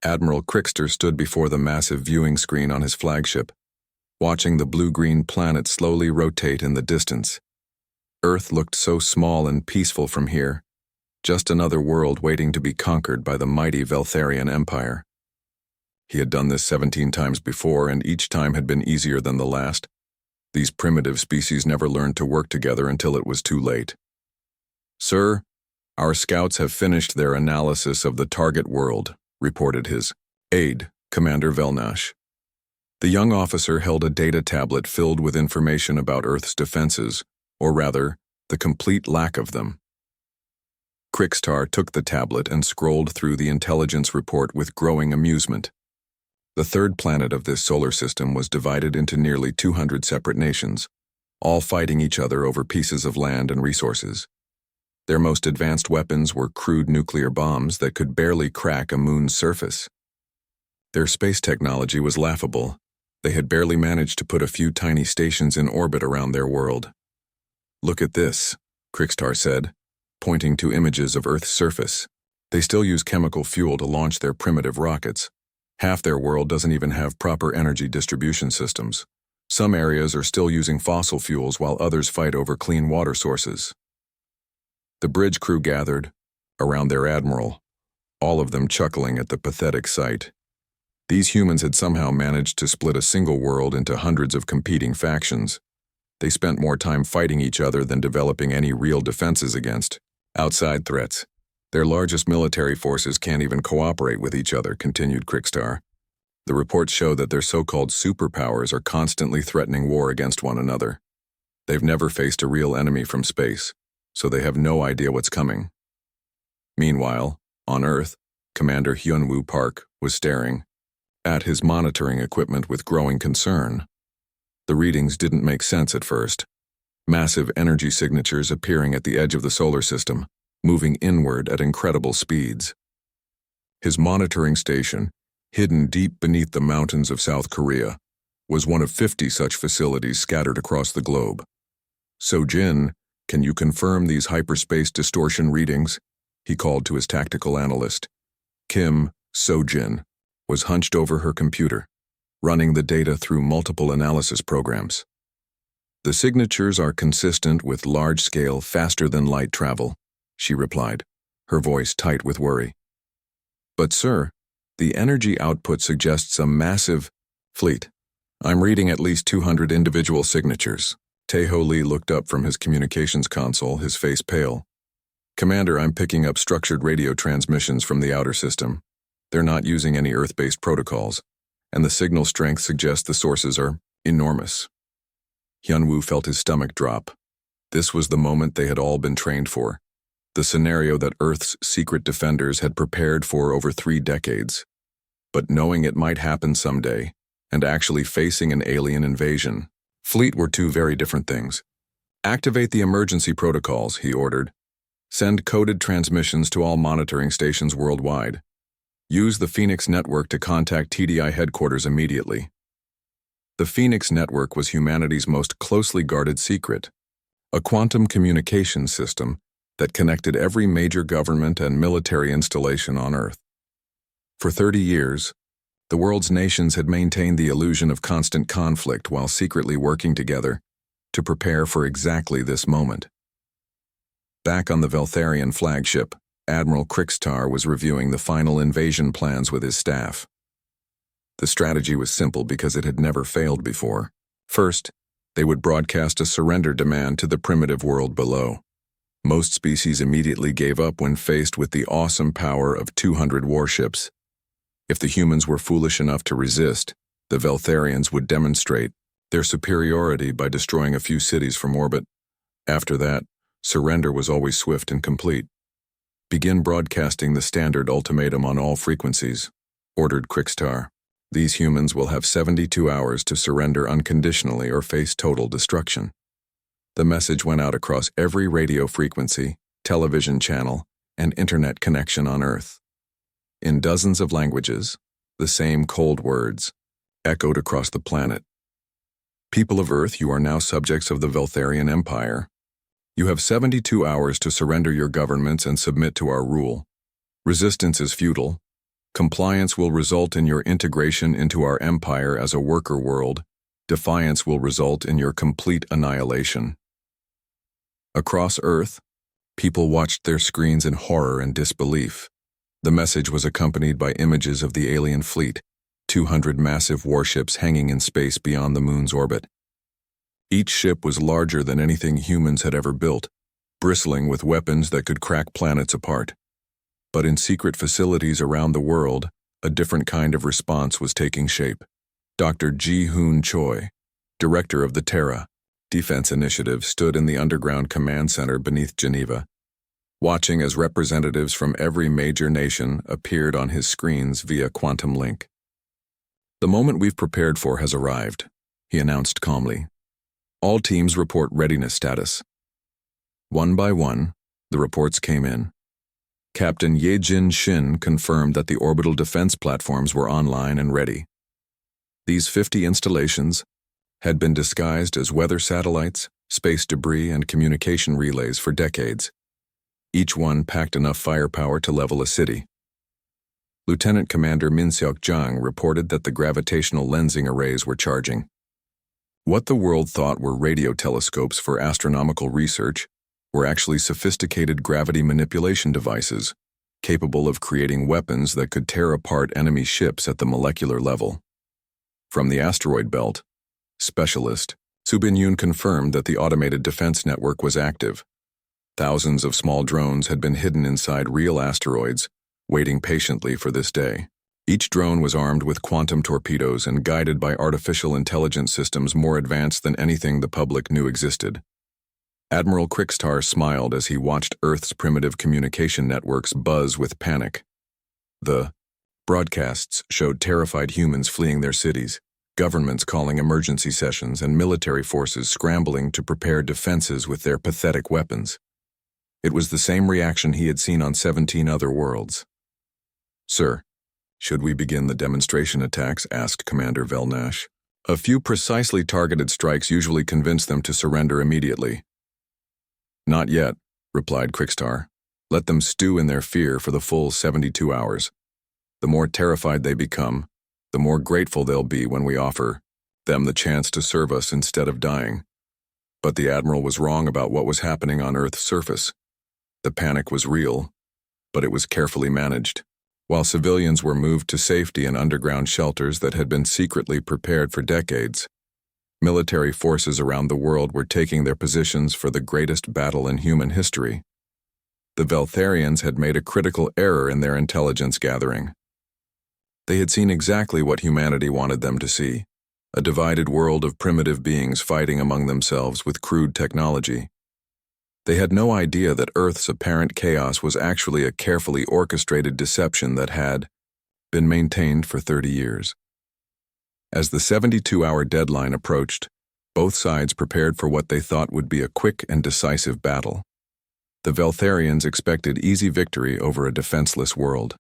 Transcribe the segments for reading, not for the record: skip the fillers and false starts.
Admiral Crickster stood before the massive viewing screen on his flagship, watching the blue-green planet slowly rotate in the distance. Earth looked so small and peaceful from here, just another world waiting to be conquered by the mighty Veltharian Empire. He had done this 17 times before, and each time had been easier than the last. These primitive species never learned to work together until it was too late. "Sir, our scouts have finished their analysis of the target world," reported his aide, Commander Velnash. The young officer held a data tablet filled with information about Earth's defenses, or rather, the complete lack of them. Crickstar took the tablet and scrolled through the intelligence report with growing amusement. The third planet of this solar system was divided into nearly 200 separate nations, all fighting each other over pieces of land and resources. Their most advanced weapons were crude nuclear bombs that could barely crack a moon's surface. Their space technology was laughable. They had barely managed to put a few tiny stations in orbit around their world. "Look at this," Crickstar said, pointing to images of Earth's surface. "They still use chemical fuel to launch their primitive rockets. Half their world doesn't even have proper energy distribution systems. Some areas are still using fossil fuels while others fight over clean water sources." The bridge crew gathered around their admiral, all of them chuckling at the pathetic sight. These humans had somehow managed to split a single world into hundreds of competing factions. They spent more time fighting each other than developing any real defenses against outside threats. "Their largest military forces can't even cooperate with each other," continued Crickstar. "The reports show that their so-called superpowers are constantly threatening war against one another. They've never faced a real enemy from space, so they have no idea what's coming." Meanwhile, on Earth, Commander Hyunwoo Park was staring at his monitoring equipment with growing concern. The readings didn't make sense at first. Massive energy signatures appearing at the edge of the solar system, moving inward at incredible speeds. His monitoring station, hidden deep beneath the mountains of South Korea, was one of 50 such facilities scattered across the globe. "Sojin, can you confirm these hyperspace distortion readings?" he called to his tactical analyst. Kim Sojin was hunched over her computer, running the data through multiple analysis programs. "The signatures are consistent with large-scale, faster-than-light travel," she replied, her voice tight with worry. "But sir, the energy output suggests a massive fleet. I'm reading at least 200 individual signatures." Taeho Lee looked up from his communications console, his face pale. "Commander, I'm picking up structured radio transmissions from the outer system. They're not using any Earth-based protocols, and the signal strength suggests the sources are enormous." Hyunwoo felt his stomach drop. This was the moment they had all been trained for. The scenario that Earth's secret defenders had prepared for over 3 decades. But knowing it might happen someday, and actually facing an alien invasion, fleet were two very different things. "Activate the emergency protocols," he ordered. "Send coded transmissions to all monitoring stations worldwide. Use the Phoenix Network to contact TDI headquarters immediately." The Phoenix Network was humanity's most closely guarded secret, a quantum communications system that connected every major government and military installation on Earth. For 30 years, the world's nations had maintained the illusion of constant conflict while secretly working together to prepare for exactly this moment. Back on the Veltharian flagship, Admiral Crickstar was reviewing the final invasion plans with his staff. The strategy was simple because it had never failed before. First, they would broadcast a surrender demand to the primitive world below. Most species immediately gave up when faced with the awesome power of 200 warships. If the humans were foolish enough to resist, the Veltharians would demonstrate their superiority by destroying a few cities from orbit. After that, surrender was always swift and complete. "Begin broadcasting the standard ultimatum on all frequencies," ordered Crickstar. "These humans will have 72 hours to surrender unconditionally or face total destruction." The message went out across every radio frequency, television channel, and internet connection on Earth. In dozens of languages, the same cold words echoed across the planet. "People of Earth, you are now subjects of the Veltharian Empire. You have 72 hours to surrender your governments and submit to our rule. Resistance is futile. Compliance will result in your integration into our empire as a worker world. Defiance will result in your complete annihilation. Across Earth, people watched their screens in horror and disbelief. The message was accompanied by images of the alien fleet, 200 massive warships hanging in space beyond the moon's orbit. Each ship was larger than anything humans had ever built, bristling with weapons that could crack planets apart. But in secret facilities around the world, a different kind of response was taking shape. Dr. Ji-Hoon Choi, director of the Terra Defense Initiative, stood in the underground command center beneath Geneva, watching as representatives from every major nation appeared on his screens via quantum link. "The moment we've prepared for has arrived," he announced calmly. "All teams report readiness status." One by one, the reports came in. Captain Ye-Jin Shin confirmed that the orbital defense platforms were online and ready. These 50 installations had been disguised as weather satellites, space debris, and communication relays for decades. Each one packed enough firepower to level a city. Lieutenant Commander Min-seok Jang reported that the gravitational lensing arrays were charging. What the world thought were radio telescopes for astronomical research were actually sophisticated gravity manipulation devices, capable of creating weapons that could tear apart enemy ships at the molecular level. From the asteroid belt, specialist Soo Bin-yoon confirmed that the automated defense network was active. Thousands of small drones had been hidden inside real asteroids, waiting patiently for this day. Each drone was armed with quantum torpedoes and guided by artificial intelligence systems more advanced than anything the public knew existed. Admiral Krickstar smiled as he watched Earth's primitive communication networks buzz with panic. The broadcasts showed terrified humans fleeing their cities, governments calling emergency sessions, and military forces scrambling to prepare defenses with their pathetic weapons. It was the same reaction he had seen on 17 other worlds. "Sir, should we begin the demonstration attacks?" asked Commander Velnash. "A few precisely targeted strikes usually convince them to surrender immediately." "Not yet," replied Krickstar. "Let them stew in their fear for the full 72 hours. The more terrified they become, the more grateful they'll be when we offer them the chance to serve us instead of dying." But the Admiral was wrong about what was happening on Earth's surface. The panic was real, but it was carefully managed. While civilians were moved to safety in underground shelters that had been secretly prepared for decades, military forces around the world were taking their positions for the greatest battle in human history. The Veltharians had made a critical error in their intelligence gathering. They had seen exactly what humanity wanted them to see: a divided world of primitive beings fighting among themselves with crude technology. They had no idea that Earth's apparent chaos was actually a carefully orchestrated deception that had been maintained for 30 years. As the 72-hour deadline approached, both sides prepared for what they thought would be a quick and decisive battle. The Veltharians expected easy victory over a defenseless world.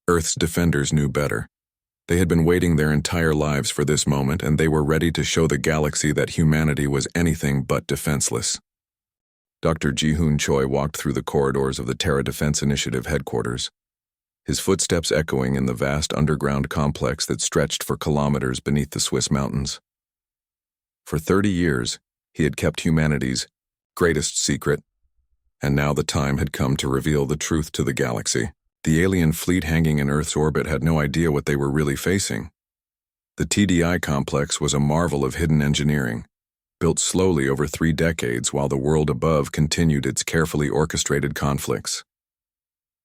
Earth's defenders knew better. They had been waiting their entire lives for this moment, and they were ready to show the galaxy that humanity was anything but defenseless. Dr. Ji-Hoon Choi walked through the corridors of the Terra Defense Initiative headquarters, his footsteps echoing in the vast underground complex that stretched for kilometers beneath the Swiss mountains. For 30 years, he had kept humanity's greatest secret, and now the time had come to reveal the truth to the galaxy. The alien fleet hanging in Earth's orbit had no idea what they were really facing. The TDI complex was a marvel of hidden engineering, built slowly over 3 decades while the world above continued its carefully orchestrated conflicts.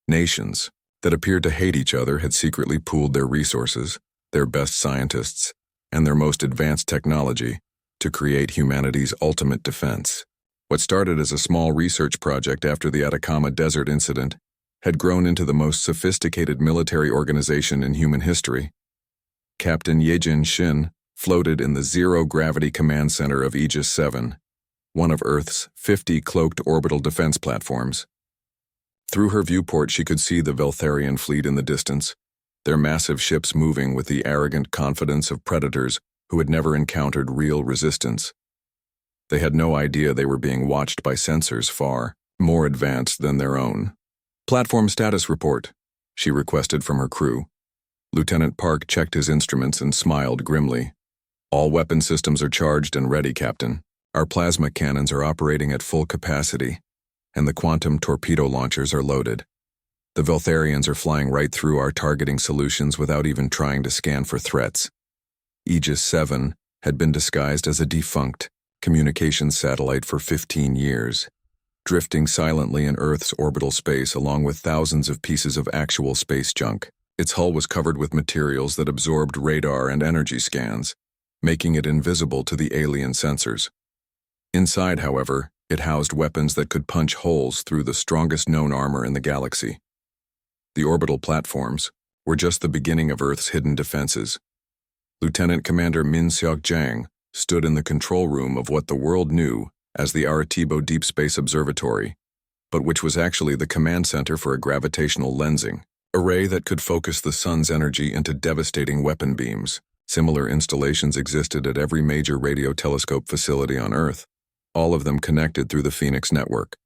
Nations that appeared to hate each other had secretly pooled their resources, their best scientists, and their most advanced technology to create humanity's ultimate defense. What started as a small research project after the Atacama Desert incident had grown into the most sophisticated military organization in human history. Captain Ye-Jin Shin floated in the zero-gravity command center of Aegis 7, one of Earth's 50 cloaked orbital defense platforms. Through her viewport, she could see the Veltharian fleet in the distance, their massive ships moving with the arrogant confidence of predators who had never encountered real resistance. They had no idea they were being watched by sensors far more advanced than their own. "Platform status report," she requested from her crew. Lieutenant Park checked his instruments and smiled grimly. All weapon systems are charged and ready, Captain. Our plasma cannons are operating at full capacity, and the quantum torpedo launchers are loaded. The Veltharians are flying right through our targeting solutions without even trying to scan for threats. Aegis 7 had been disguised as a defunct communications satellite for 15 years, drifting silently in Earth's orbital space along with thousands of pieces of actual space junk. Its hull was covered with materials that absorbed radar and energy scans, making it invisible to the alien sensors. Inside, however, it housed weapons that could punch holes through the strongest known armor in the galaxy. The orbital platforms were just the beginning of Earth's hidden defenses. Lieutenant Commander Min Seok Jang stood in the control room of what the world knew as the Arecibo Deep Space Observatory, but which was actually the command center for a gravitational lensing array that could focus the sun's energy into devastating weapon beams. Similar installations existed at every major radio telescope facility on Earth, all of them connected through the Phoenix network.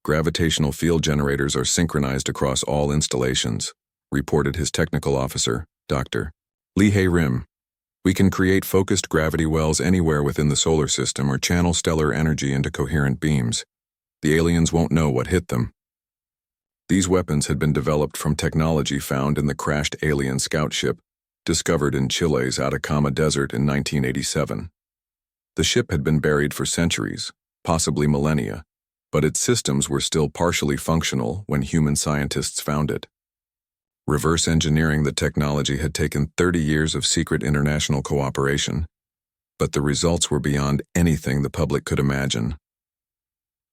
Gravitational field generators are synchronized across all installations, reported his technical officer, Dr. Lee Hae-rim. We can create focused gravity wells anywhere within the solar system or channel stellar energy into coherent beams. The aliens won't know what hit them. These weapons had been developed from technology found in the crashed alien scout ship discovered in Chile's Atacama Desert in 1987. The ship had been buried for centuries, possibly millennia, but its systems were still partially functional when human scientists found it. Reverse engineering the technology had taken 30 years of secret international cooperation, but the results were beyond anything the public could imagine.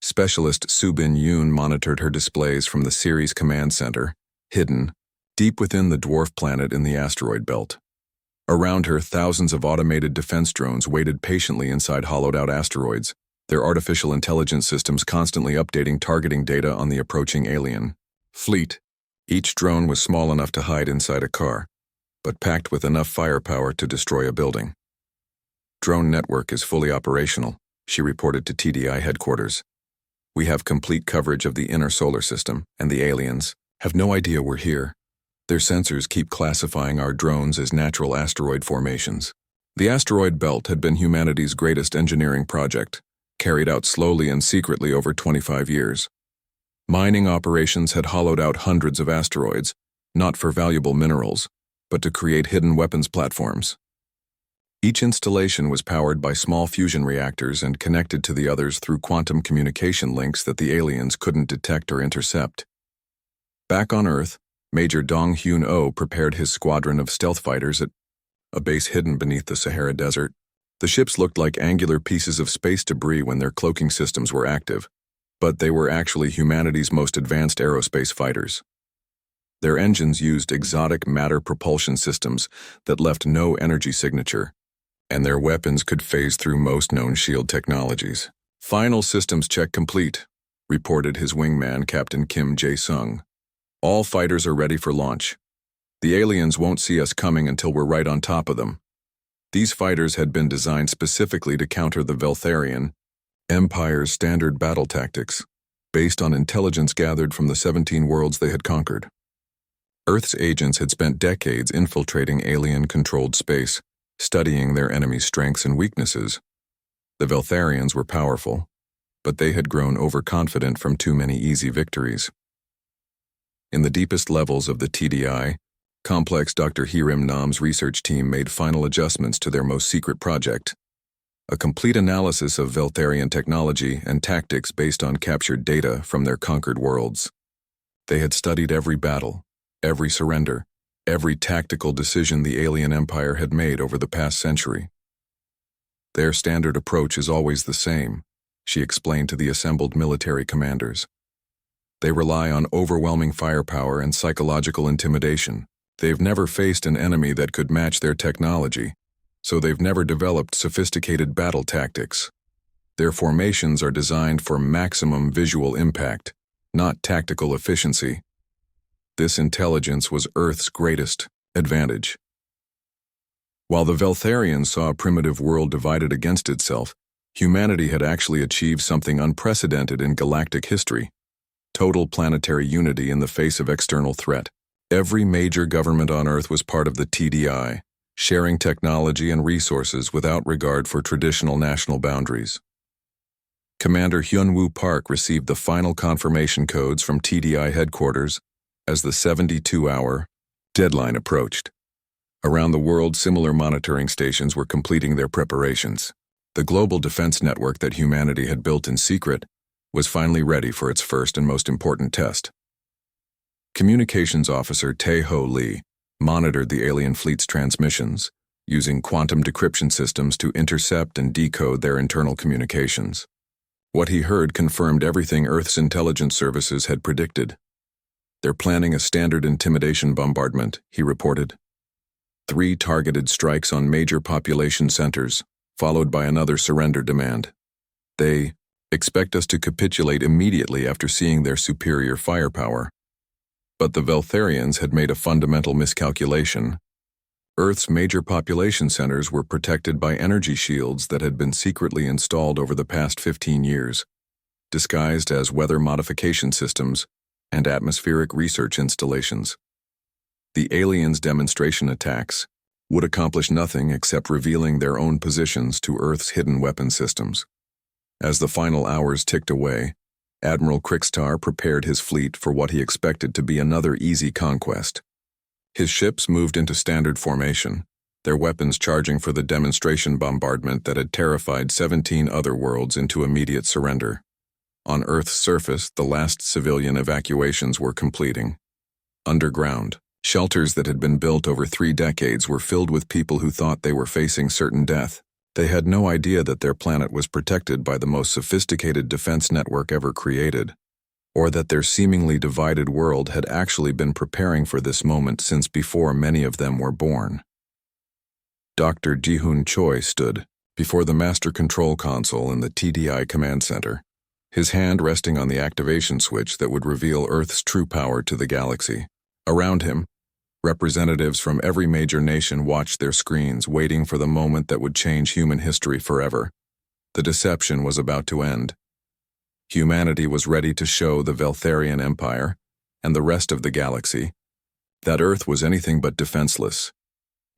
Specialist Subin Yoon monitored her displays from the Ceres command center, hidden, deep within the dwarf planet in the asteroid belt. Around her, thousands of automated defense drones waited patiently inside hollowed-out asteroids, their artificial intelligence systems constantly updating targeting data on the approaching alien fleet. Each drone was small enough to hide inside a car, but packed with enough firepower to destroy a building. Drone network is fully operational, she reported to TDI headquarters. We have complete coverage of the inner solar system, and the aliens have no idea we're here. Their sensors keep classifying our drones as natural asteroid formations. The asteroid belt had been humanity's greatest engineering project, carried out slowly and secretly over 25 years. Mining operations had hollowed out hundreds of asteroids, not for valuable minerals, but to create hidden weapons platforms. Each installation was powered by small fusion reactors and connected to the others through quantum communication links that the aliens couldn't detect or intercept. Back on Earth, Major Dong Hyun-oh prepared his squadron of stealth fighters at a base hidden beneath the Sahara Desert. The ships looked like angular pieces of space debris when their cloaking systems were active, but they were actually humanity's most advanced aerospace fighters. Their engines used exotic matter propulsion systems that left no energy signature, and their weapons could phase through most known shield technologies. Final systems check complete, reported his wingman, Captain Kim Jae-sung. All fighters are ready for launch. The aliens won't see us coming until we're right on top of them. These fighters had been designed specifically to counter the Veltharian Empire's standard battle tactics, based on intelligence gathered from the 17 worlds they had conquered. Earth's agents had spent decades infiltrating alien-controlled space, studying their enemies' strengths and weaknesses. The Veltharians were powerful, but they had grown overconfident from too many easy victories. In the deepest levels of the TDI, complex Dr. Hirim Nam's research team made final adjustments to their most secret project, a complete analysis of Veltharian technology and tactics based on captured data from their conquered worlds. They had studied every battle, every surrender, every tactical decision the alien empire had made over the past century. Their standard approach is always the same, she explained to the assembled military commanders. They rely on overwhelming firepower and psychological intimidation. They've never faced an enemy that could match their technology, so they've never developed sophisticated battle tactics. Their formations are designed for maximum visual impact, not tactical efficiency. This intelligence was Earth's greatest advantage. While the Veltharians saw a primitive world divided against itself, humanity had actually achieved something unprecedented in galactic history: total planetary unity in the face of external threat. Every major government on Earth was part of the TDI, sharing technology and resources without regard for traditional national boundaries. Commander Hyunwoo Park received the final confirmation codes from TDI headquarters as the 72-hour deadline approached. Around the world, similar monitoring stations were completing their preparations. The global defense network that humanity had built in secret was finally ready for its first and most important test. Communications Officer Tae-ho Lee monitored the alien fleet's transmissions, using quantum decryption systems to intercept and decode their internal communications. What he heard confirmed everything Earth's intelligence services had predicted. "They're planning a standard intimidation bombardment," he reported. 3 targeted strikes on major population centers, followed by another surrender demand. "They expect us to capitulate immediately after seeing their superior firepower." But the Veltharians had made a fundamental miscalculation. Earth's major population centers were protected by energy shields that had been secretly installed over the past 15 years, disguised as weather modification systems and atmospheric research installations. The aliens' demonstration attacks would accomplish nothing except revealing their own positions to Earth's hidden weapon systems. As the final hours ticked away, Admiral Krikstar prepared his fleet for what he expected to be another easy conquest. His ships moved into standard formation, their weapons charging for the demonstration bombardment that had terrified 17 other worlds into immediate surrender. On Earth's surface, the last civilian evacuations were completing. Underground, shelters that had been built over 3 decades were filled with people who thought they were facing certain death. They had no idea that their planet was protected by the most sophisticated defense network ever created, or that their seemingly divided world had actually been preparing for this moment since before many of them were born. Dr. Ji-hoon Choi stood before the master control console in the TDI command center, his hand resting on the activation switch that would reveal Earth's true power to the galaxy. Around him, representatives from every major nation watched their screens, waiting for the moment that would change human history forever. The deception was about to end. Humanity was ready to show the Veltharian Empire, and the rest of the galaxy, that Earth was anything but defenseless.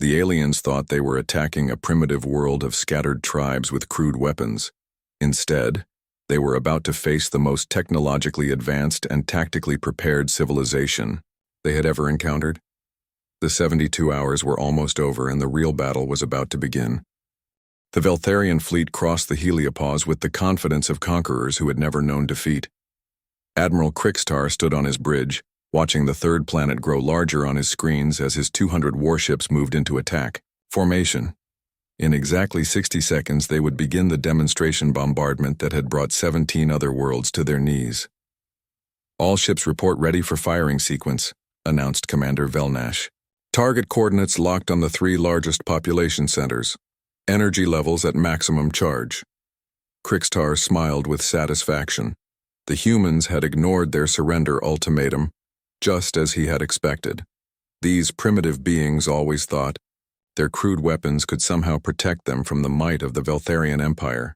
The aliens thought they were attacking a primitive world of scattered tribes with crude weapons. Instead, they were about to face the most technologically advanced and tactically prepared civilization they had ever encountered. The 72 hours were almost over and the real battle was about to begin. The Veltharian fleet crossed the heliopause with the confidence of conquerors who had never known defeat. Admiral Krikstar stood on his bridge, watching the third planet grow larger on his screens as his 200 warships moved into attack formation. In exactly 60 seconds, they would begin the demonstration bombardment that had brought 17 other worlds to their knees. "All ships report ready for firing sequence," announced Commander Velnash. "Target coordinates locked on the 3 largest population centers. Energy levels at maximum charge." Krikstar smiled with satisfaction. The humans had ignored their surrender ultimatum, just as he had expected. These primitive beings always thought their crude weapons could somehow protect them from the might of the Veltharian Empire.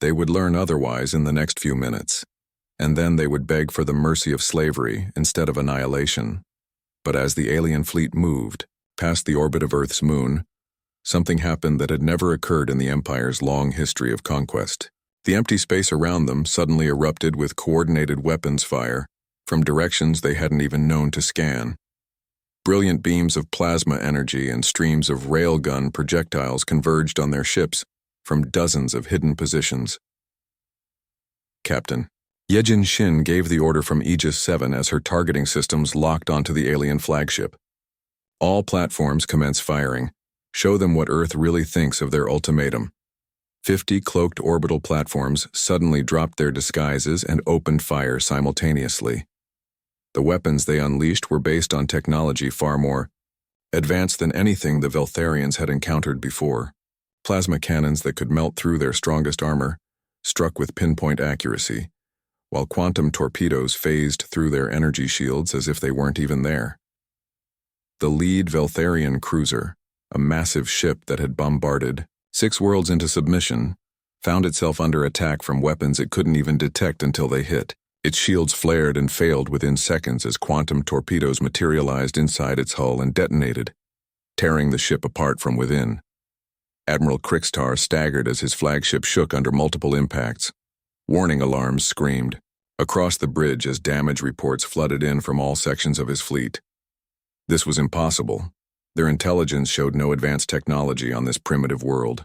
They would learn otherwise in the next few minutes, and then they would beg for the mercy of slavery instead of annihilation. But as the alien fleet moved past the orbit of Earth's moon, something happened that had never occurred in the Empire's long history of conquest. The empty space around them suddenly erupted with coordinated weapons fire from directions they hadn't even known to scan. Brilliant beams of plasma energy and streams of railgun projectiles converged on their ships from dozens of hidden positions. Captain Yejin Shin gave the order from Aegis 7 as her targeting systems locked onto the alien flagship. "All platforms commence firing. Show them what Earth really thinks of their ultimatum." 50 cloaked orbital platforms suddenly dropped their disguises and opened fire simultaneously. The weapons they unleashed were based on technology far more advanced than anything the Veltharians had encountered before. Plasma cannons that could melt through their strongest armor struck with pinpoint accuracy, while quantum torpedoes phased through their energy shields as if they weren't even there. The lead Veltharian cruiser, a massive ship that had bombarded 6 worlds into submission, found itself under attack from weapons it couldn't even detect until they hit. Its shields flared and failed within seconds as quantum torpedoes materialized inside its hull and detonated, tearing the ship apart from within. Admiral Krikstar staggered as his flagship shook under multiple impacts. Warning alarms screamed across the bridge as damage reports flooded in from all sections of his fleet. This was impossible. Their intelligence showed no advanced technology on this primitive world.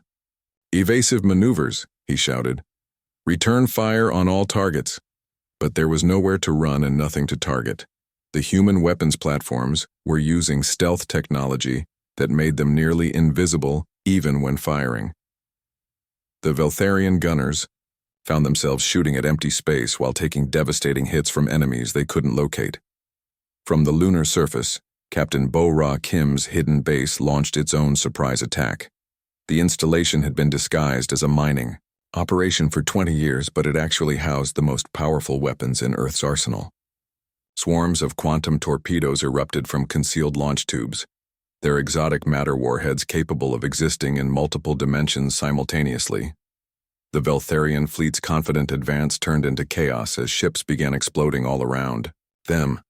"Evasive maneuvers," he shouted. "Return fire on all targets." But there was nowhere to run and nothing to target. The human weapons platforms were using stealth technology that made them nearly invisible even when firing. The Veltharian gunners found themselves shooting at empty space while taking devastating hits from enemies they couldn't locate. From the lunar surface, Captain Bo-Ra Kim's hidden base launched its own surprise attack. The installation had been disguised as a mining operation for 20 years, but it actually housed the most powerful weapons in Earth's arsenal. Swarms of quantum torpedoes erupted from concealed launch tubes, their exotic matter warheads capable of existing in multiple dimensions simultaneously. The Veltharian fleet's confident advance turned into chaos as ships began exploding all around them.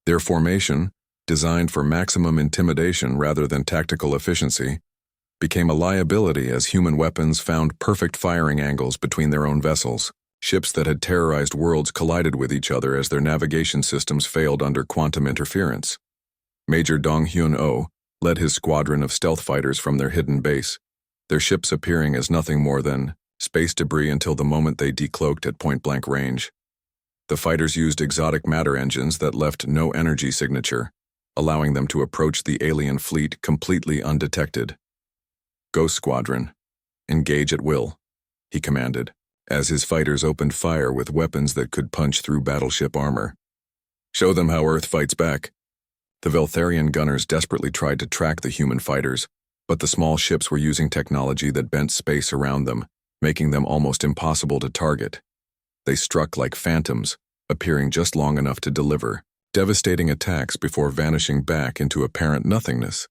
Their formation, designed for maximum intimidation rather than tactical efficiency, became a liability as human weapons found perfect firing angles between their own vessels. Ships that had terrorized worlds collided with each other as their navigation systems failed under quantum interference. Major Dong-Hyun-Oh led his squadron of stealth fighters from their hidden base, their ships appearing as nothing more than space debris until the moment they decloaked at point-blank range. The fighters used exotic matter engines that left no energy signature, allowing them to approach the alien fleet completely undetected. "Ghost Squadron, engage at will," he commanded, as his fighters opened fire with weapons that could punch through battleship armor. "Show them how Earth fights back." The Veltharian gunners desperately tried to track the human fighters, but the small ships were using technology that bent space around them, making them almost impossible to target. They struck like phantoms, appearing just long enough to deliver devastating attacks before vanishing back into apparent nothingness.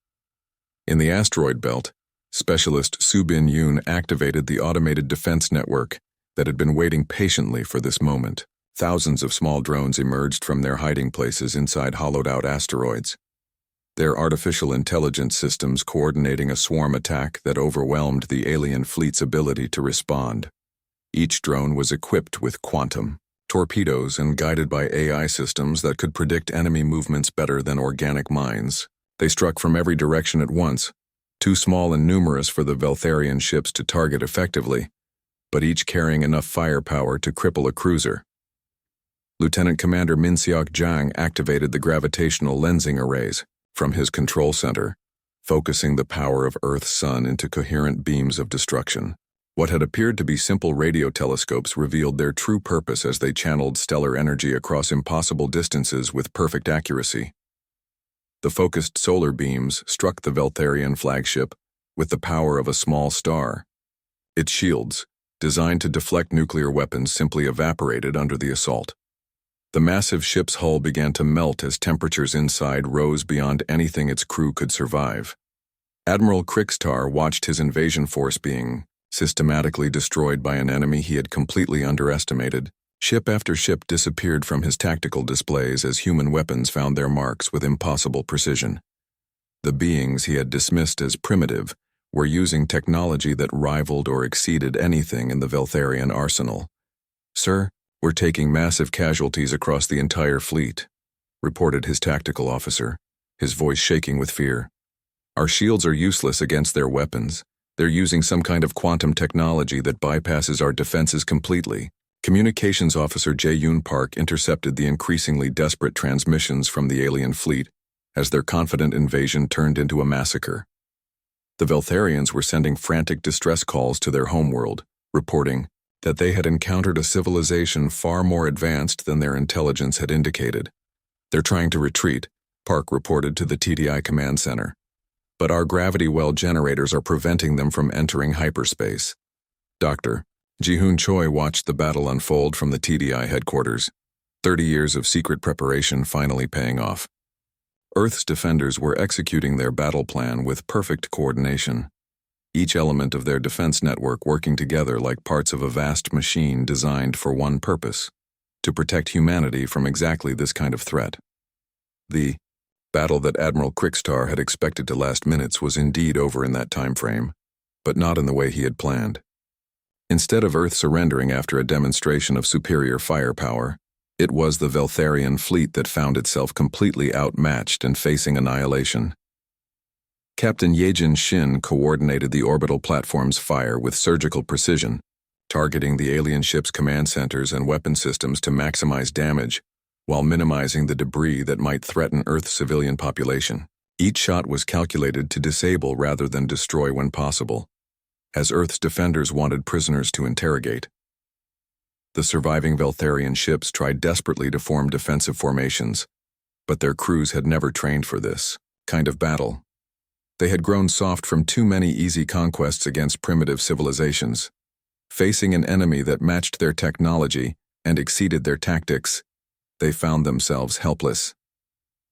In the asteroid belt, Specialist Subin Yoon activated the automated defense network that had been waiting patiently for this moment. Thousands of small drones emerged from their hiding places inside hollowed-out asteroids, their artificial intelligence systems coordinating a swarm attack that overwhelmed the alien fleet's ability to respond. Each drone was equipped with quantum torpedoes and guided by AI systems that could predict enemy movements better than organic minds. They struck from every direction at once, too small and numerous for the Veltharian ships to target effectively, but each carrying enough firepower to cripple a cruiser. Lieutenant Commander Min-Seok Jang activated the gravitational lensing arrays from his control center, focusing the power of Earth's sun into coherent beams of destruction. What had appeared to be simple radio telescopes revealed their true purpose as they channeled stellar energy across impossible distances with perfect accuracy. The focused solar beams struck the Veltharian flagship with the power of a small star. Its shields, designed to deflect nuclear weapons, simply evaporated under the assault. The massive ship's hull began to melt as temperatures inside rose beyond anything its crew could survive. Admiral Krikstar watched his invasion force being systematically destroyed by an enemy he had completely underestimated. Ship after ship disappeared from his tactical displays as human weapons found their marks with impossible precision. The beings he had dismissed as primitive were using technology that rivaled or exceeded anything in the Veltharian arsenal. "Sir, we're taking massive casualties across the entire fleet," reported his tactical officer, his voice shaking with fear. "Our shields are useless against their weapons. They're using some kind of quantum technology that bypasses our defenses completely." Communications Officer Jae-Yoon Park intercepted the increasingly desperate transmissions from the alien fleet as their confident invasion turned into a massacre. The Veltharians were sending frantic distress calls to their homeworld, reporting that they had encountered a civilization far more advanced than their intelligence had indicated. "They're trying to retreat," Park reported to the TDI command center. "But our gravity well generators are preventing them from entering hyperspace." Dr. Ji-Hoon Choi watched the battle unfold from the TDI headquarters, 30 years of secret preparation finally paying off. Earth's defenders were executing their battle plan with perfect coordination, each element of their defense network working together like parts of a vast machine designed for one purpose: to protect humanity from exactly this kind of threat. The battle that Admiral Crickstar had expected to last minutes was indeed over in that time frame, but not in the way he had planned. Instead of Earth surrendering after a demonstration of superior firepower, it was the Veltharian fleet that found itself completely outmatched and facing annihilation. Captain Yejin Shin coordinated the orbital platform's fire with surgical precision, targeting the alien ship's command centers and weapon systems to maximize damage, while minimizing the debris that might threaten Earth's civilian population. Each shot was calculated to disable rather than destroy when possible, as Earth's defenders wanted prisoners to interrogate. The surviving Veltharian ships tried desperately to form defensive formations, but their crews had never trained for this kind of battle. They had grown soft from too many easy conquests against primitive civilizations. Facing an enemy that matched their technology and exceeded their tactics, they found themselves helpless.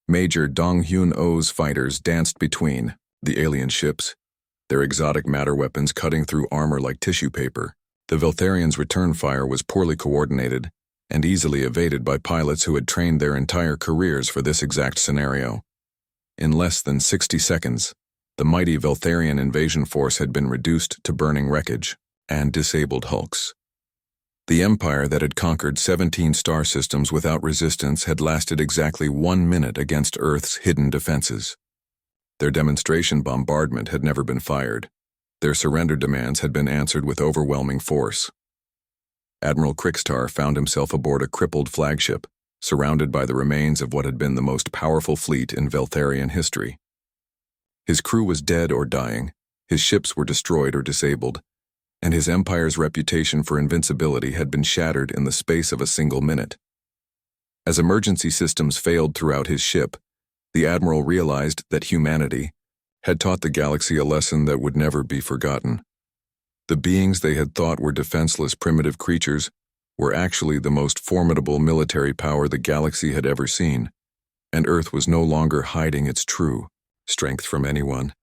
Major Dong Hyun-oh's fighters danced between the alien ships, their exotic matter weapons cutting through armor like tissue paper. The Veltharians' return fire was poorly coordinated and easily evaded by pilots who had trained their entire careers for this exact scenario. In less than 60 seconds, the mighty Veltharian invasion force had been reduced to burning wreckage and disabled hulks. The empire that had conquered 17 star systems without resistance had lasted exactly 1 minute against Earth's hidden defenses. Their demonstration bombardment had never been fired. Their surrender demands had been answered with overwhelming force. Admiral Crickstar found himself aboard a crippled flagship, surrounded by the remains of what had been the most powerful fleet in Veltharian history. His crew was dead or dying, his ships were destroyed or disabled, and his empire's reputation for invincibility had been shattered in the space of a single minute. As emergency systems failed throughout his ship, the Admiral realized that humanity had taught the galaxy a lesson that would never be forgotten. The beings they had thought were defenseless primitive creatures were actually the most formidable military power the galaxy had ever seen, and Earth was no longer hiding its true strength from anyone.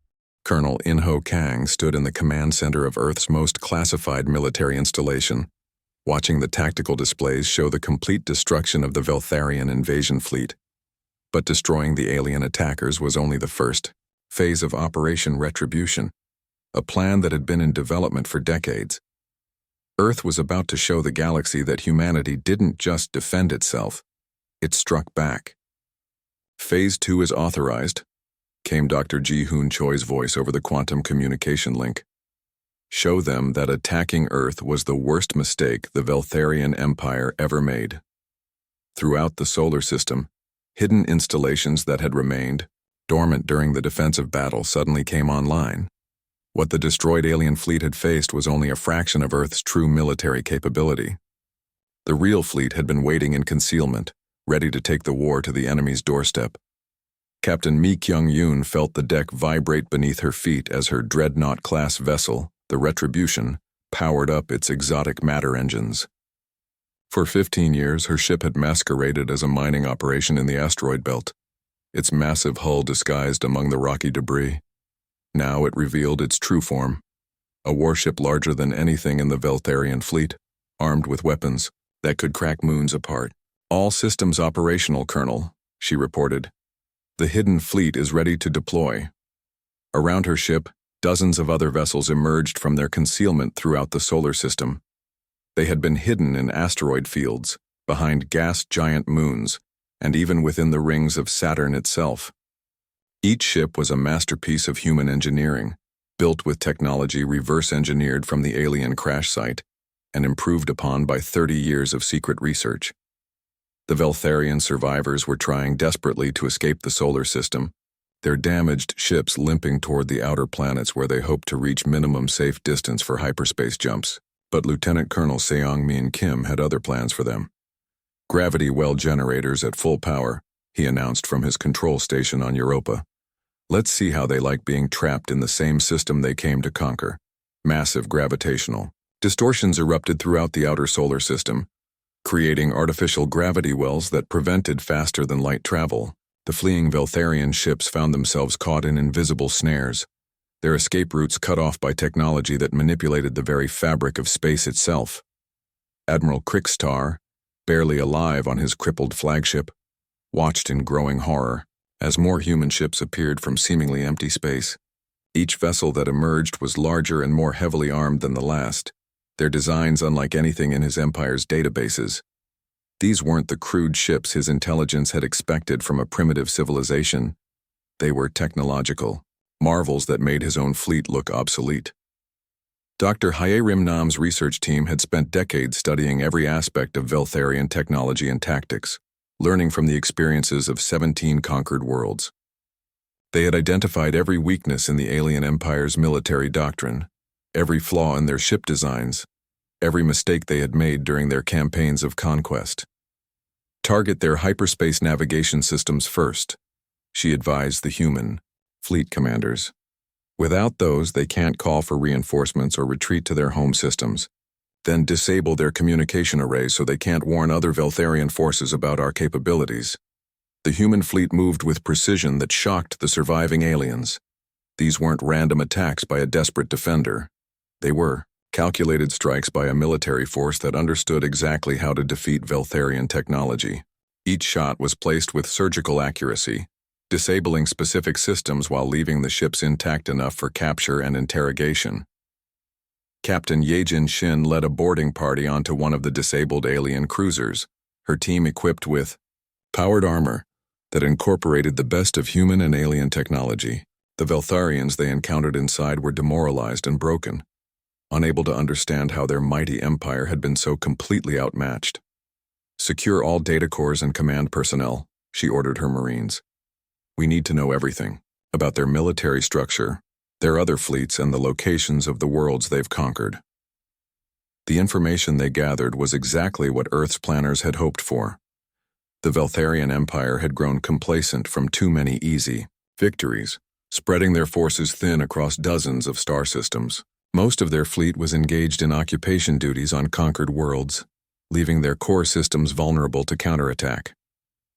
Colonel In-ho Kang stood in the command center of Earth's most classified military installation, watching the tactical displays show the complete destruction of the Veltharian invasion fleet. But destroying the alien attackers was only the first phase of Operation Retribution, a plan that had been in development for decades. Earth was about to show the galaxy that humanity didn't just defend itself, it struck back. Phase 2 is authorized, came Dr. Ji-hoon Choi's voice over the quantum communication link. Show them that attacking Earth was the worst mistake the Veltharian Empire ever made. Throughout the solar system, hidden installations that had remained dormant during the defensive battle suddenly came online. What the destroyed alien fleet had faced was only a fraction of Earth's true military capability. The real fleet had been waiting in concealment, ready to take the war to the enemy's doorstep. Captain Mi Kyung-yoon felt the deck vibrate beneath her feet as her dreadnought-class vessel, the Retribution, powered up its exotic matter engines. For 15 years, her ship had masqueraded as a mining operation in the asteroid belt, its massive hull disguised among the rocky debris. Now it revealed its true form, a warship larger than anything in the Veltharian fleet, armed with weapons that could crack moons apart. "All systems operational, Colonel," she reported. "The hidden fleet is ready to deploy." Around her ship, dozens of other vessels emerged from their concealment throughout the solar system. They had been hidden in asteroid fields, behind gas giant moons, and even within the rings of Saturn itself. Each ship was a masterpiece of human engineering, built with technology reverse-engineered from the alien crash site and improved upon by 30 years of secret research. The Veltharian survivors were trying desperately to escape the solar system, their damaged ships limping toward the outer planets where they hoped to reach minimum safe distance for hyperspace jumps. But Lieutenant Colonel Seong-min Kim had other plans for them. "Gravity well generators at full power," he announced from his control station on Europa. "Let's see how they like being trapped in the same system they came to conquer." Massive gravitational distortions erupted throughout the outer solar system, creating artificial gravity wells that prevented faster-than-light travel. The fleeing Veltharian ships found themselves caught in invisible snares, their escape routes cut off by technology that manipulated the very fabric of space itself. Admiral Crickstar, barely alive on his crippled flagship, watched in growing horror as more human ships appeared from seemingly empty space. Each vessel that emerged was larger and more heavily armed than the last, their designs unlike anything in his empire's databases. These weren't the crude ships his intelligence had expected from a primitive civilization. They were technological marvels that made his own fleet look obsolete. Dr. Nam's research team had spent decades studying every aspect of Veltharian technology and tactics, learning from the experiences of 17 conquered worlds. They had identified every weakness in the alien empire's military doctrine, every flaw in their ship designs, every mistake they had made during their campaigns of conquest. Target their hyperspace navigation systems first, she advised the human fleet commanders. Without those, they can't call for reinforcements or retreat to their home systems. Then disable their communication arrays so they can't warn other Veltharian forces about our capabilities. The human fleet moved with precision that shocked the surviving aliens. These weren't random attacks by a desperate defender. They were calculated strikes by a military force that understood exactly how to defeat Veltharian technology. Each shot was placed with surgical accuracy, disabling specific systems while leaving the ships intact enough for capture and interrogation. Captain Yejin Shin led a boarding party onto one of the disabled alien cruisers, her team equipped with powered armor that incorporated the best of human and alien technology. The Veltharians they encountered inside were demoralized and broken, unable to understand how their mighty empire had been so completely outmatched. Secure all data cores and command personnel, she ordered her Marines. We need to know everything about their military structure, their other fleets, and the locations of the worlds they've conquered. The information they gathered was exactly what Earth's planners had hoped for. The Veltharian Empire had grown complacent from too many easy victories, spreading their forces thin across dozens of star systems. Most of their fleet was engaged in occupation duties on conquered worlds, leaving their core systems vulnerable to counterattack.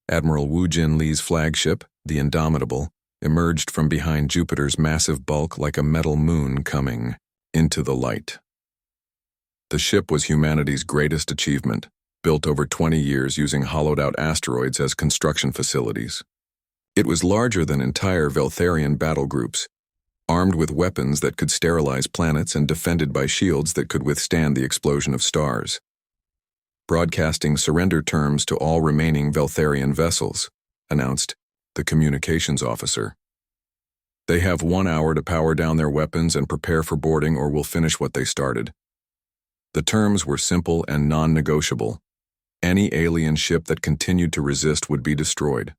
Admiral Wu Jin Li's flagship, the Indomitable, emerged from behind Jupiter's massive bulk like a metal moon coming into the light. The ship was humanity's greatest achievement, built over 20 years using hollowed-out asteroids as construction facilities. It was larger than entire Veltharian battle groups, armed with weapons that could sterilize planets and defended by shields that could withstand the explosion of stars. Broadcasting surrender terms to all remaining Veltharian vessels, announced the communications officer. They have 1 hour to power down their weapons and prepare for boarding, or we'll finish what they started. The terms were simple and non-negotiable. Any alien ship that continued to resist would be destroyed.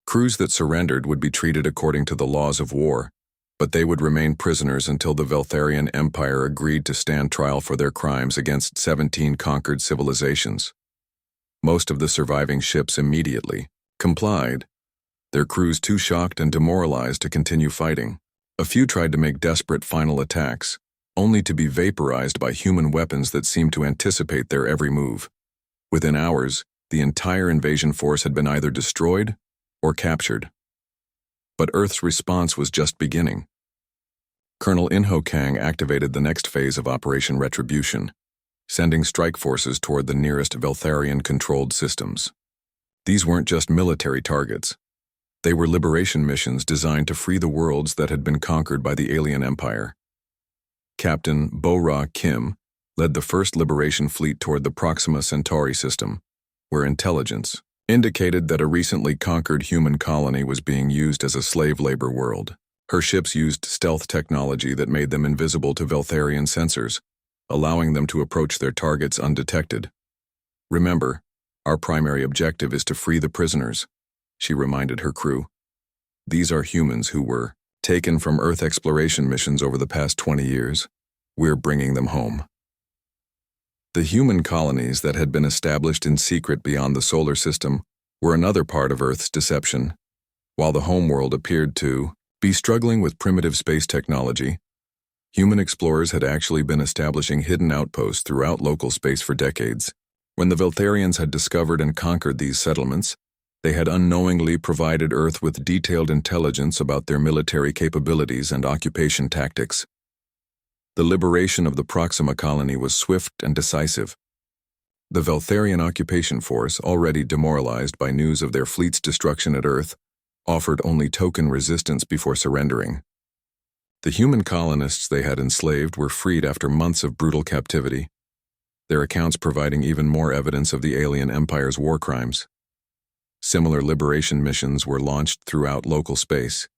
Crews that surrendered would be treated according to the laws of war, but they would remain prisoners until the Veltharian Empire agreed to stand trial for their crimes against 17 conquered civilizations. Most of the surviving ships immediately complied, their crews too shocked and demoralized to continue fighting. A few tried to make desperate final attacks, only to be vaporized by human weapons that seemed to anticipate their every move. Within hours, the entire invasion force had been either destroyed or captured. But Earth's response was just beginning. Colonel Inho Kang activated the next phase of Operation Retribution, sending strike forces toward the nearest Veltharian-controlled systems. These weren't just military targets. They were liberation missions designed to free the worlds that had been conquered by the alien empire. Captain Bo-Ra Kim led the first liberation fleet toward the Proxima Centauri system, where intelligence indicated that a recently conquered human colony was being used as a slave labor world. Her ships used stealth technology that made them invisible to Veltharian sensors, allowing them to approach their targets undetected. Remember, our primary objective is to free the prisoners, she reminded her crew. These are humans who were taken from Earth exploration missions over the past 20 years. We're bringing them home. The human colonies that had been established in secret beyond the solar system were another part of Earth's deception. While the homeworld appeared to be struggling with primitive space technology, human explorers had actually been establishing hidden outposts throughout local space for decades. When the Veltharians had discovered and conquered these settlements, they had unknowingly provided Earth with detailed intelligence about their military capabilities and occupation tactics. The liberation of the Proxima colony was swift and decisive. The Veltharian occupation force, already demoralized by news of their fleet's destruction at Earth, offered only token resistance before surrendering. The human colonists they had enslaved were freed after months of brutal captivity, their accounts providing even more evidence of the alien empire's war crimes. Similar liberation missions were launched throughout local space,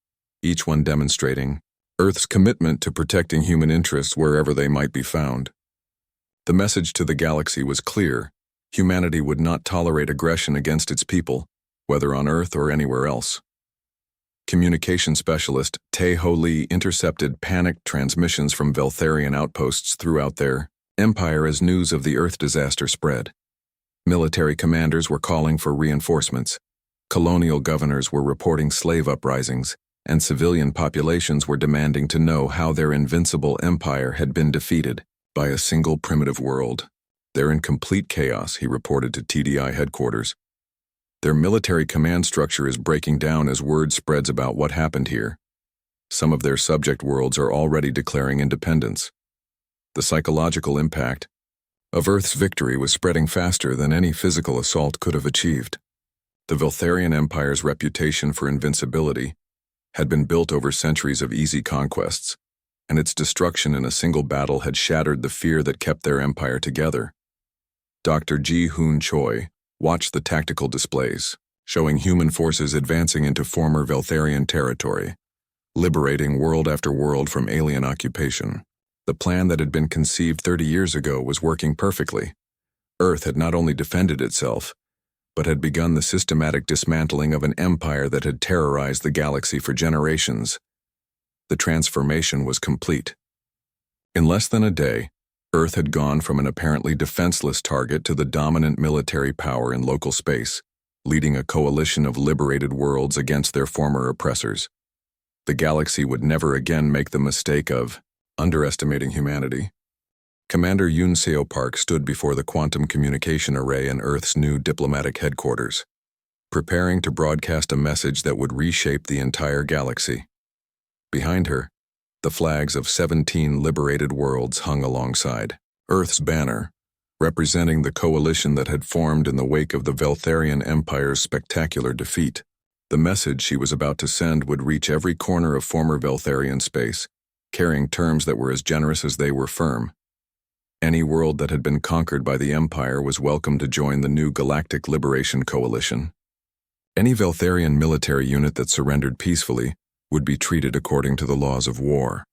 each one demonstrating Earth's commitment to protecting human interests wherever they might be found. The message to the galaxy was clear: humanity would not tolerate aggression against its people, whether on Earth or anywhere else. Communication specialist Tae-Ho Lee intercepted panicked transmissions from Veltharian outposts throughout their empire as news of the Earth disaster spread. Military commanders were calling for reinforcements, colonial governors were reporting slave uprisings, and civilian populations were demanding to know how their invincible empire had been defeated by a single primitive world. "They're in complete chaos," he reported to TDI headquarters. "Their military command structure is breaking down as word spreads about what happened here. Some of their subject worlds are already declaring independence." The psychological impact of Earth's victory was spreading faster than any physical assault could have achieved. The Veltharian Empire's reputation for invincibility had been built over centuries of easy conquests, and its destruction in a single battle had shattered the fear that kept their empire together. Dr. Ji-Hoon Choi watched the tactical displays, showing human forces advancing into former Veltharian territory, liberating world after world from alien occupation. The plan that had been conceived 30 years ago was working perfectly. Earth had not only defended itself, but had begun the systematic dismantling of an empire that had terrorized the galaxy for generations. The transformation was complete. In less than a day, Earth had gone from an apparently defenseless target to the dominant military power in local space, leading a coalition of liberated worlds against their former oppressors. The galaxy would never again make the mistake of underestimating humanity. Commander Yoon Seo Park stood before the quantum communication array in Earth's new diplomatic headquarters, preparing to broadcast a message that would reshape the entire galaxy. Behind her, the flags of 17 liberated worlds hung alongside Earth's banner, representing the coalition that had formed in the wake of the Veltharian Empire's spectacular defeat. The message she was about to send would reach every corner of former Veltharian space, carrying terms that were as generous as they were firm. Any world that had been conquered by the Empire was welcome to join the new Galactic Liberation Coalition. Any Veltharian military unit that surrendered peacefully would be treated according to the laws of war.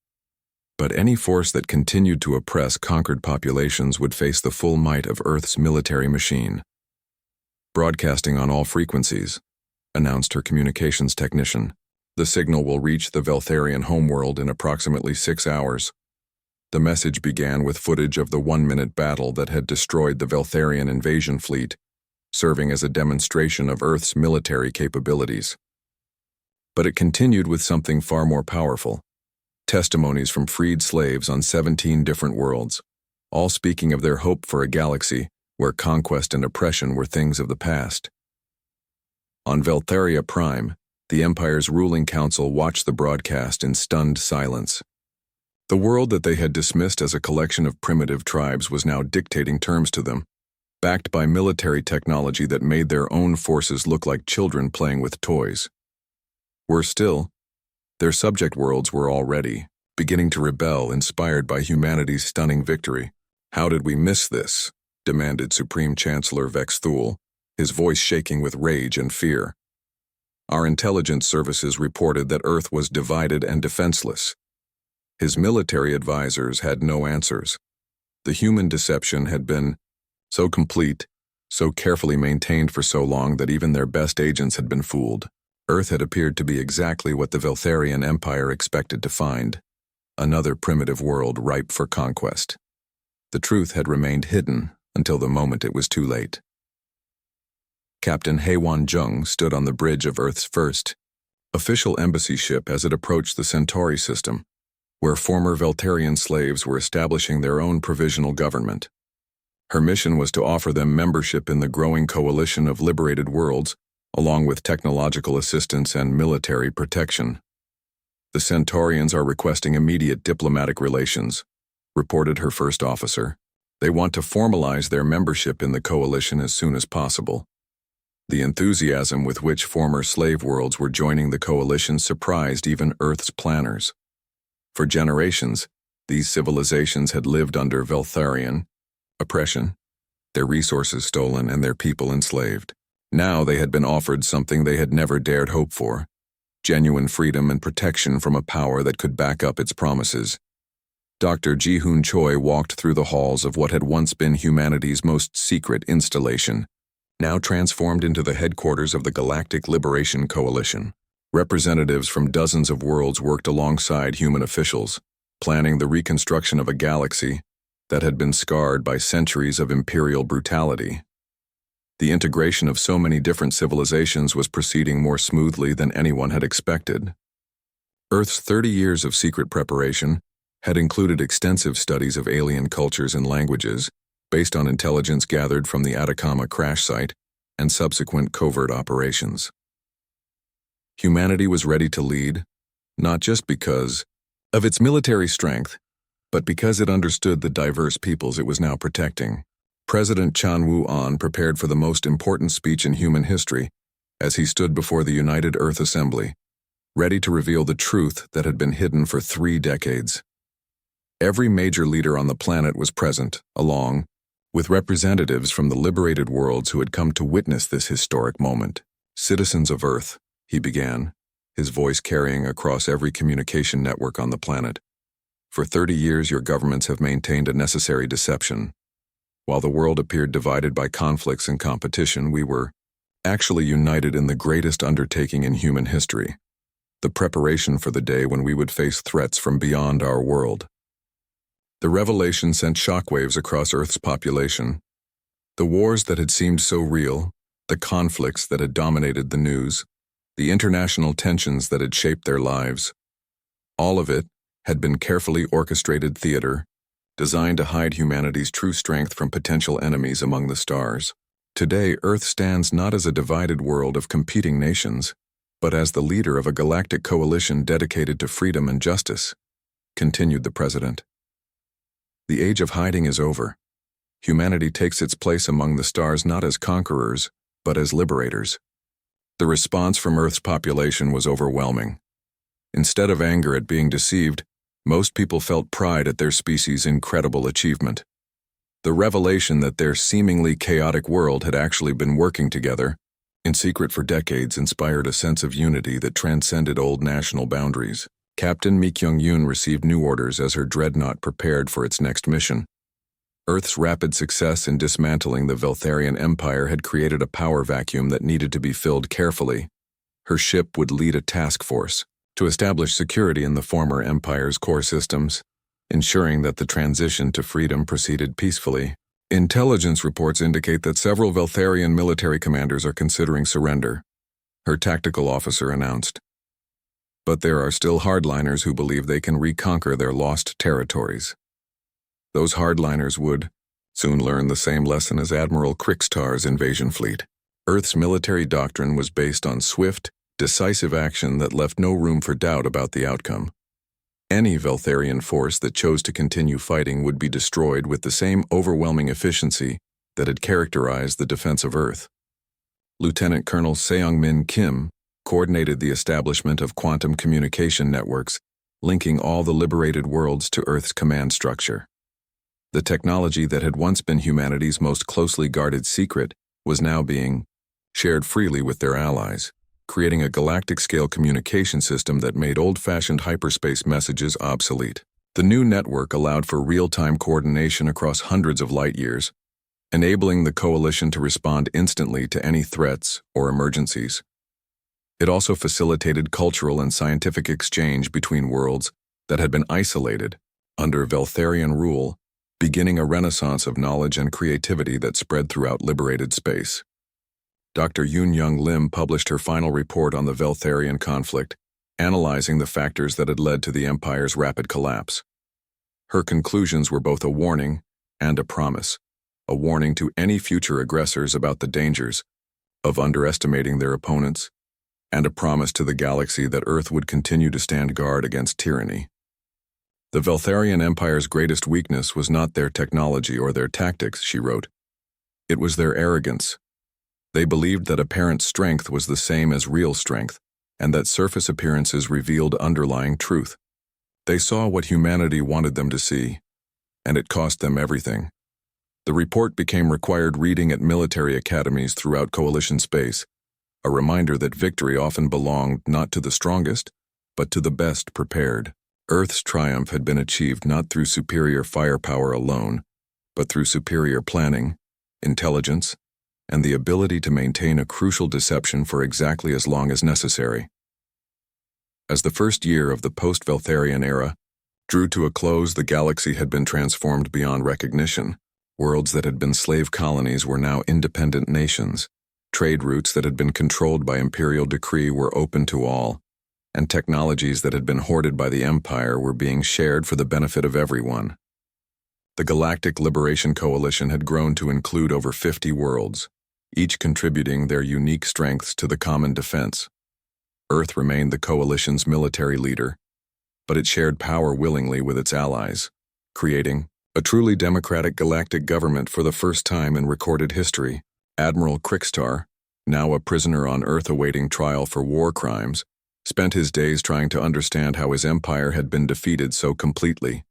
But any force that continued to oppress conquered populations would face the full might of Earth's military machine. "Broadcasting on all frequencies," announced her communications technician. "The signal will reach the Veltharian homeworld in approximately 6 hours. The message began with footage of the 1-minute battle that had destroyed the Veltharian invasion fleet, serving as a demonstration of Earth's military capabilities. But it continued with something far more powerful: testimonies from freed slaves on 17 different worlds, all speaking of their hope for a galaxy where conquest and oppression were things of the past. On SciFiPrime, the Empire's ruling council watched the broadcast in stunned silence. The world that they had dismissed as a collection of primitive tribes was now dictating terms to them, backed by military technology that made their own forces look like children playing with toys. Worse still, their subject worlds were already beginning to rebel, inspired by humanity's stunning victory. "How did we miss this?" demanded Supreme Chancellor Vex Thule, his voice shaking with rage and fear. "Our intelligence services reported that Earth was divided and defenseless." His military advisors had no answers. The human deception had been so complete, so carefully maintained for so long that even their best agents had been fooled. Earth had appeared to be exactly what the Veltharian Empire expected to find: another primitive world ripe for conquest. The truth had remained hidden until the moment it was too late. Captain Haewon Jung stood on the bridge of Earth's first official embassy ship as it approached the Centauri system, where former Veltharian slaves were establishing their own provisional government. Her mission was to offer them membership in the growing coalition of liberated worlds, along with technological assistance and military protection. "The Centaurians are requesting immediate diplomatic relations," reported her first officer. They want to formalize their membership in the coalition as soon as possible. The enthusiasm with which former slave worlds were joining the coalition surprised even Earth's planners. For generations, these civilizations had lived under Veltharian oppression, their resources stolen and their people enslaved. Now they had been offered something they had never dared hope for: genuine freedom and protection from a power that could back up its promises. Dr. Ji-Hoon Choi walked through the halls of what had once been humanity's most secret installation, now transformed into the headquarters of the Galactic Liberation Coalition. Representatives from dozens of worlds worked alongside human officials, planning the reconstruction of a galaxy that had been scarred by centuries of imperial brutality. The integration of so many different civilizations was proceeding more smoothly than anyone had expected. Earth's 30 years of secret preparation had included extensive studies of alien cultures and languages, based on intelligence gathered from the Atacama crash site and subsequent covert operations. Humanity was ready to lead, not just because of its military strength, but because it understood the diverse peoples it was now protecting. President Chan Woo-on prepared for the most important speech in human history as he stood before the United Earth Assembly, ready to reveal the truth that had been hidden for 3 decades. Every major leader on the planet was present, along with representatives from the liberated worlds who had come to witness this historic moment. "Citizens of Earth," he began, his voice carrying across every communication network on the planet. "For 30 years your governments have maintained a necessary deception. While the world appeared divided by conflicts and competition, we were actually united in the greatest undertaking in human history, the preparation for the day when we would face threats from beyond our world." The revelation sent shockwaves across Earth's population. The wars that had seemed so real, the conflicts that had dominated the news, the international tensions that had shaped their lives, all of it had been carefully orchestrated theater, designed to hide humanity's true strength from potential enemies among the stars. Today, Earth stands not as a divided world of competing nations, but as the leader of a galactic coalition dedicated to freedom and justice, continued the president. The age of hiding is over. Humanity takes its place among the stars not as conquerors, but as liberators. The response from Earth's population was overwhelming. Instead of anger at being deceived, most people felt pride at their species' incredible achievement. The revelation that their seemingly chaotic world had actually been working together, in secret for decades, inspired a sense of unity that transcended old national boundaries. Captain Mi Kyung-yoon received new orders as her dreadnought prepared for its next mission. Earth's rapid success in dismantling the Veltharian Empire had created a power vacuum that needed to be filled carefully. Her ship would lead a task force to establish security in the former Empire's core systems, ensuring that the transition to freedom proceeded peacefully. Intelligence reports indicate that several Veltharian military commanders are considering surrender, her tactical officer announced. But there are still hardliners who believe they can reconquer their lost territories. Those hardliners would soon learn the same lesson as Admiral Krikstar's invasion fleet. Earth's military doctrine was based on swift, decisive action that left no room for doubt about the outcome. Any Veltharian force that chose to continue fighting would be destroyed with the same overwhelming efficiency that had characterized the defense of Earth. Lieutenant Colonel Seong-min Kim coordinated the establishment of quantum communication networks, linking all the liberated worlds to Earth's command structure. The technology that had once been humanity's most closely guarded secret was now being shared freely with their allies, creating a galactic-scale communication system that made old-fashioned hyperspace messages obsolete. The new network allowed for real-time coordination across hundreds of light-years, enabling the coalition to respond instantly to any threats or emergencies. It also facilitated cultural and scientific exchange between worlds that had been isolated under Veltharian rule, beginning a renaissance of knowledge and creativity that spread throughout liberated space. Dr. Yoon-Young Lim published her final report on the Veltharian conflict, analyzing the factors that had led to the Empire's rapid collapse. Her conclusions were both a warning and a promise, a warning to any future aggressors about the dangers of underestimating their opponents, and a promise to the galaxy that Earth would continue to stand guard against tyranny. The Veltharian Empire's greatest weakness was not their technology or their tactics, she wrote. It was their arrogance. They believed that apparent strength was the same as real strength, and that surface appearances revealed underlying truth. They saw what humanity wanted them to see, and it cost them everything. The report became required reading at military academies throughout Coalition space, a reminder that victory often belonged not to the strongest, but to the best prepared. Earth's triumph had been achieved not through superior firepower alone, but through superior planning, intelligence, and the ability to maintain a crucial deception for exactly as long as necessary. As the first year of the post-Veltharian era drew to a close, the galaxy had been transformed beyond recognition. Worlds that had been slave colonies were now independent nations. Trade routes that had been controlled by imperial decree were open to all, and technologies that had been hoarded by the Empire were being shared for the benefit of everyone. The Galactic Liberation Coalition had grown to include over 50 worlds, each contributing their unique strengths to the common defense. Earth remained the Coalition's military leader, but it shared power willingly with its allies, creating a truly democratic galactic government for the first time in recorded history. Admiral Crickstar, now a prisoner on Earth awaiting trial for war crimes, spent his days trying to understand how his empire had been defeated so completely.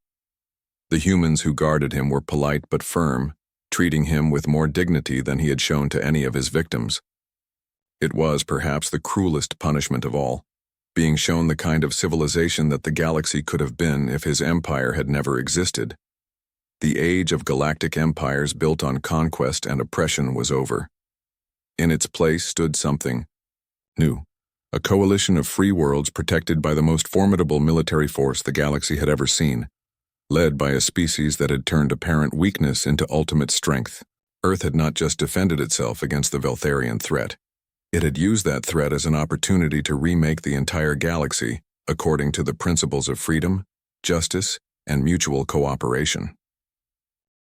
The humans who guarded him were polite but firm, treating him with more dignity than he had shown to any of his victims. It was perhaps the cruelest punishment of all, being shown the kind of civilization that the galaxy could have been if his empire had never existed. The age of galactic empires built on conquest and oppression was over. In its place stood something new. A coalition of free worlds protected by the most formidable military force the galaxy had ever seen, led by a species that had turned apparent weakness into ultimate strength. Earth had not just defended itself against the Veltharian threat. It had used that threat as an opportunity to remake the entire galaxy according to the principles of freedom, justice, and mutual cooperation.